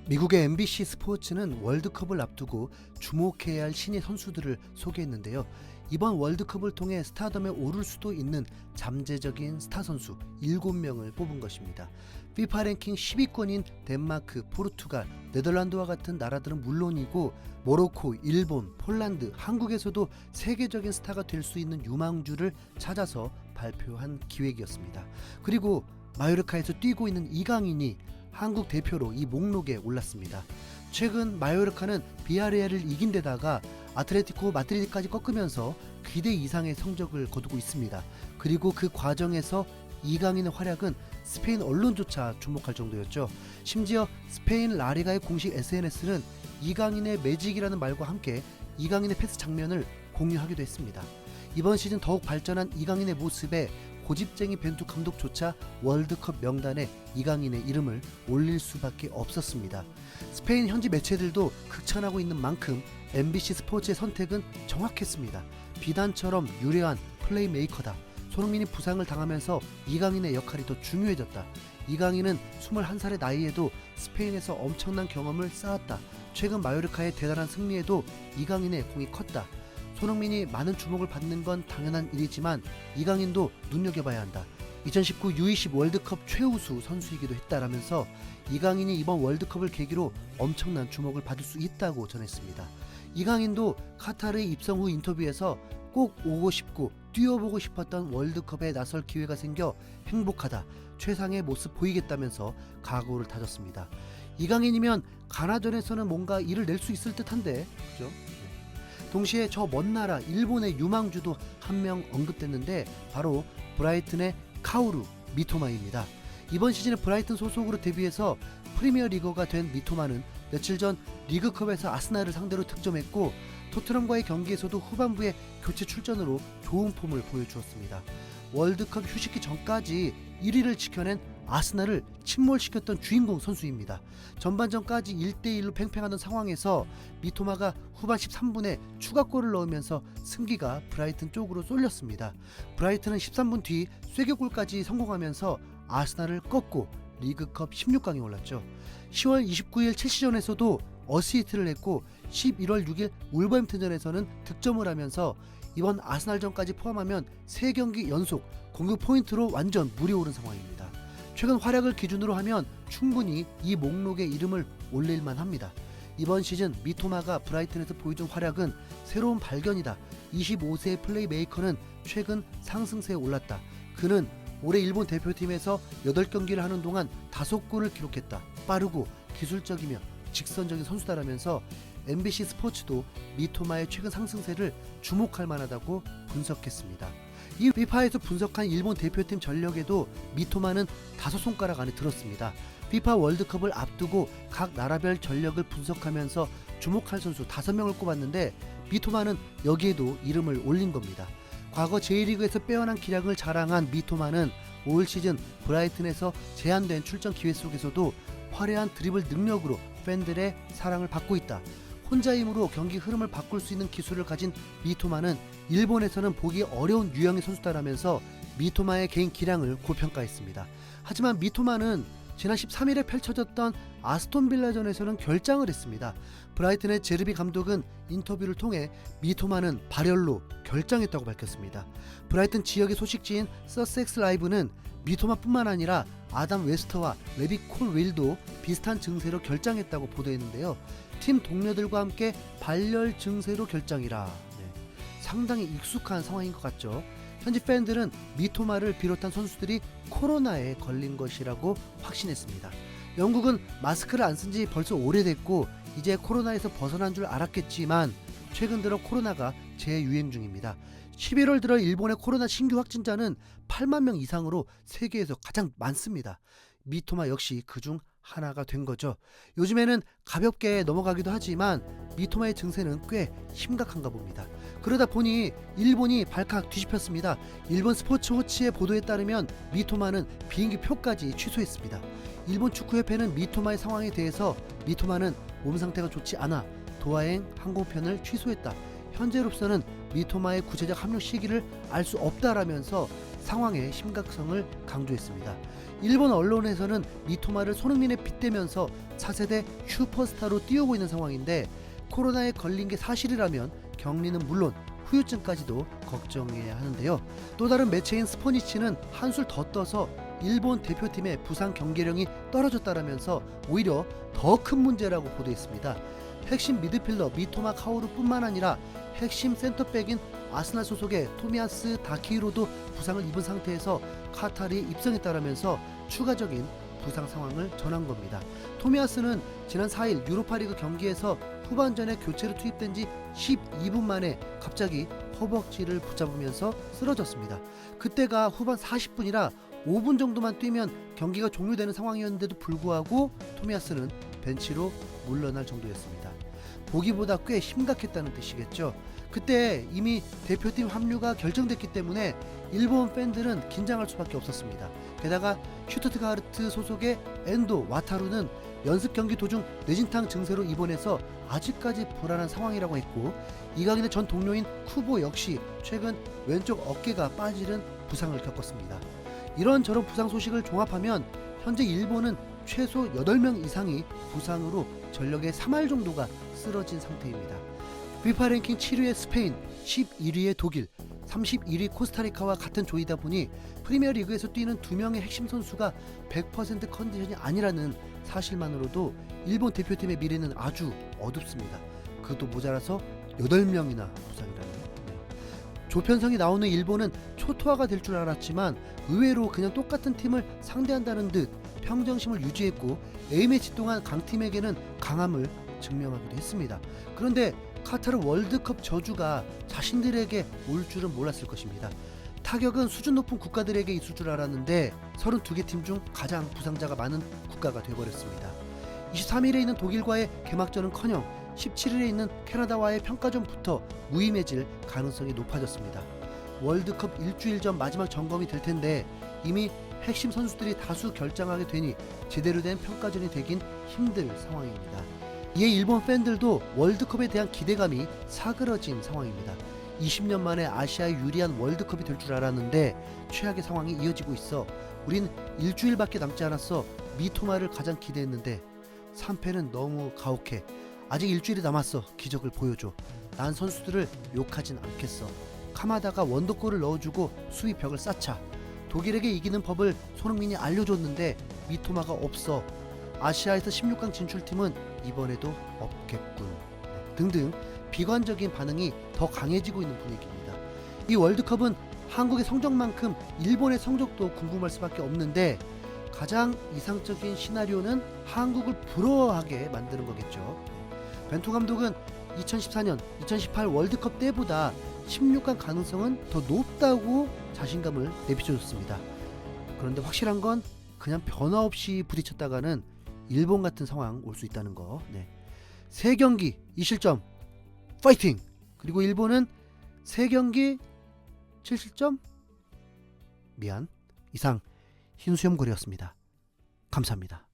미국의 MBC 스포츠는 월드컵을 앞두고 주목해야 할 신예 선수들을 소개했는데요. 이번 월드컵을 통해 스타덤에 오를 수도 있는 잠재적인 스타 선수 7명을 뽑은 것입니다. FIFA 랭킹 10위권인 덴마크, 포르투갈, 네덜란드와 같은 나라들은 물론이고 모로코, 일본, 폴란드, 한국에서도 세계적인 스타가 될 수 있는 유망주를 찾아서 발표한 기획이었습니다. 그리고 마요르카에서 뛰고 있는 이강인이 한국 대표로 이 목록에 올랐습니다. 최근 마요르카는 비아레알을 이긴 데다가 아틀레티코 마드리드까지 꺾으면서 기대 이상의 성적을 거두고 있습니다. 그리고 그 과정에서 이강인의 활약은 스페인 언론조차 주목할 정도였죠. 심지어 스페인 라리가의 공식 SNS는 이강인의 매직이라는 말과 함께 이강인의 패스 장면을 공유하기도 했습니다. 이번 시즌 더욱 발전한 이강인의 모습에 고집쟁이 벤투 감독조차 월드컵 명단에 이강인의 이름을 올릴 수밖에 없었습니다. 스페인 현지 매체들도 극찬하고 있는 만큼 MBC 스포츠의 선택은 정확했습니다. 비단처럼 유려한 플레이메이커다. 손흥민이 부상을 당하면서 이강인의 역할이 더 중요해졌다. 이강인은 21살의 나이에도 스페인에서 엄청난 경험을 쌓았다. 최근 마요르카의 대단한 승리에도 이강인의 공이 컸다. 손흥민이 많은 주목을 받는 건 당연한 일이지만 이강인도 눈여겨봐야 한다. 2019 U20 월드컵 최우수 선수이기도 했다라면서 이강인이 이번 월드컵을 계기로 엄청난 주목을 받을 수 있다고 전했습니다. 이강인도 카타르 입성 후 인터뷰에서 꼭 오고 싶고 뛰어보고 싶었던 월드컵에 나설 기회가 생겨 행복하다. 최상의 모습 보이겠다면서 각오를 다졌습니다. 이강인이면 가나전에서는 뭔가 일을 낼 수 있을 듯한데, 그죠? 동시에 저 먼 나라 일본의 유망주도 한 명 언급됐는데 바로 브라이튼의 카오루 미토마입니다. 이번 시즌에 브라이튼 소속으로 데뷔해서 프리미어 리거가 된 미토마는 며칠 전 리그컵에서 아스날을 상대로 득점했고 토트넘과의 경기에서도 후반부에 교체 출전으로 좋은 폼을 보여주었습니다. 월드컵 휴식기 전까지 1위를 지켜낸 아스날을 침몰시켰던 주인공 선수입니다. 전반전까지 1대1로 팽팽하던 상황에서 미토마가 후반 13분에 추가골을 넣으면서 승기가 브라이튼 쪽으로 쏠렸습니다. 브라이튼은 13분 뒤 쐐기골까지 성공하면서 아스날을 꺾고 리그컵 16강에 올랐죠. 10월 29일 첼시전에서도 어시스트를 했고 11월 6일 울버햄튼전에서는 득점을 하면서 이번 아스날전까지 포함하면 3경기 연속 공격 포인트로 완전 물이 오른 상황입니다. 최근 활약을 기준으로 하면 충분히 이 목록에 이름을 올릴만 합니다. 이번 시즌 미토마가 브라이튼에서 보여준 활약은 새로운 발견이다. 25세의 플레이메이커는 최근 상승세에 올랐다. 그는 올해 일본 대표팀에서 8경기를 하는 동안 5골을 기록했다. 빠르고 기술적이며 직선적인 선수다라면서 MBC 스포츠도 미토마의 최근 상승세를 주목할 만하다고 분석했습니다. 이 FIFA에서 분석한 일본 대표팀 전력에도 미토마는 5손가락 안에 들었습니다. FIFA 월드컵을 앞두고 각 나라별 전력을 분석하면서 주목할 선수 5명을 꼽았는데 미토마는 여기에도 이름을 올린 겁니다. 과거 J리그에서 빼어난 기량을 자랑한 미토마는 올 시즌 브라이튼에서 제한된 출전 기회 속에서도 화려한 드리블 능력으로 팬들의 사랑을 받고 있다. 혼자 힘으로 경기 흐름을 바꿀 수 있는 기술을 가진 미토마는 일본에서는 보기 어려운 유형의 선수다라면서 미토마의 개인 기량을 고평가했습니다. 하지만 미토마는 지난 13일에 펼쳐졌던 아스톤빌라전에서는 결장을 했습니다. 브라이튼의 제르비 감독은 인터뷰를 통해 미토마는 발열로 결장했다고 밝혔습니다. 브라이튼 지역의 소식지인 서섹스 라이브는 미토마뿐만 아니라 아담 웨스터와 레비 콜윌도 비슷한 증세로 결장했다고 보도했는데요. 팀 동료들과 함께 발열 증세로 결장이라 상당히 익숙한 상황인 것 같죠. 현지 팬들은 미토마를 비롯한 선수들이 코로나에 걸린 것이라고 확신했습니다. 영국은 마스크를 안 쓴 지 벌써 오래됐고 이제 코로나에서 벗어난 줄 알았겠지만 최근 들어 코로나가 재유행 중입니다. 11월 들어 일본의 코로나 신규 확진자는 8만 명 이상으로 세계에서 가장 많습니다. 미토마 역시 그중 하나가 된 거죠. 요즘에는 가볍게 넘어가기도 하지만 미토마의 증세는 꽤 심각한가 봅니다. 그러다 보니 일본이 발칵 뒤집혔습니다. 일본 스포츠워치의 보도에 따르면 미토마는 비행기 표까지 취소했습니다. 일본 축구협회는 미토마의 상황에 대해서 미토마는 몸 상태가 좋지 않아 도하행 항공편을 취소했다. 현재로서는 미토마의 구체적 합류 시기를 알 수 없다라면서 상황의 심각성을 강조했습니다. 일본 언론에서는 미토마를 손흥민에 빗대면서 차세대 슈퍼스타로 띄우고 있는 상황인데, 코로나에 걸린 게 사실이라면 격리는 물론 후유증까지도 걱정해야 하는데요. 또 다른 매체인 스포니치는 한술 더 떠서 일본 대표팀의 부상 경기력이 떨어졌다라면서 오히려 더 큰 문제라고 보도했습니다. 핵심 미드필더 미토마 카오루뿐만 아니라 핵심 센터백인 아스날 소속의 토미야스 다키히로도 부상을 입은 상태에서 카타르에 입성했다라면서 추가적인 부상 상황을 전한 겁니다. 토미야스는 지난 4일 유로파리그 경기에서 후반전에 교체로 투입된 지 12분 만에 갑자기 허벅지를 붙잡으면서 쓰러졌습니다. 그때가 후반 40분이라 5분 정도만 뛰면 경기가 종료되는 상황이었는데도 불구하고 토미야스는 벤치로 물러날 정도였습니다. 보기보다 꽤 심각했다는 뜻이겠죠. 그때 이미 대표팀 합류가 결정됐기 때문에 일본 팬들은 긴장할 수밖에 없었습니다. 게다가 슈투트가르트 소속의 엔도 와타루는 연습 경기 도중 뇌진탕 증세로 입원해서 아직까지 불안한 상황이라고 했고, 이강인의 전 동료인 쿠보 역시 최근 왼쪽 어깨가 빠지는 부상을 겪었습니다. 이런저런 부상 소식을 종합하면 현재 일본은 최소 8명 이상이 부상으로 전력의 3할 정도가 쓰러진 상태입니다. FIFA 랭킹 7위의 스페인, 11위의 독일, 31위 코스타리카와 같은 조이다 보니 프리미어리그에서 뛰는 2명의 핵심 선수가 100% 컨디션이 아니라는 사실만으로도 일본 대표팀의 미래는 아주 어둡습니다. 그것도 모자라서 8명이나 부상이라니. 조편성이 나오는 일본은 초토화가 될 줄 알았지만 의외로 그냥 똑같은 팀을 상대한다는 듯 평정심을 유지했고, A매치 동안 강팀에게는 강함을 증명하기도 했습니다. 그런데 카타르 월드컵 저주가 자신들에게 올 줄은 몰랐을 것입니다. 타격은 수준 높은 국가들에게 있을 줄 알았는데 32개 팀 중 가장 부상자가 많은 국가가 되어버렸습니다. 23일에 있는 독일과의 개막전은커녕 17일에 있는 캐나다와의 평가전부터 무임해질 가능성이 높아졌습니다. 월드컵 일주일 전 마지막 점검이 될 텐데 이미 핵심 선수들이 다수 결장하게 되니 제대로 된 평가전이 되긴 힘들 상황입니다. 이에 일본 팬들도 월드컵에 대한 기대감이 사그러진 상황입니다. 20년 만에 아시아에 유리한 월드컵이 될 줄 알았는데 최악의 상황이 이어지고 있어. 우린 일주일밖에 남지 않았어. 미토마를 가장 기대했는데 3패는 너무 가혹해. 아직 일주일이 남았어. 기적을 보여줘. 난 선수들을 욕하진 않겠어. 카마다가 원더골을 넣어주고 수비 벽을 쌓자. 독일에게 이기는 법을 손흥민이 알려줬는데 미토마가 없어. 아시아에서 16강 진출팀은 이번에도 없겠군. 등등 비관적인 반응이 더 강해지고 있는 분위기입니다. 이 월드컵은 한국의 성적만큼 일본의 성적도 궁금할 수밖에 없는데 가장 이상적인 시나리오는 한국을 부러워하게 만드는 거겠죠. 벤투 감독은 2014년, 2018 월드컵 때보다 16강 가능성은 더 높다고 자신감을 내비쳐줬습니다. 그런데 확실한 건 그냥 변화 없이 부딪혔다가는 일본 같은 상황 올 수 있다는 거. 3경기 2실점 파이팅! 그리고 일본은 3경기 7실점 미안. 이상 흰수염고래였습니다. 감사합니다.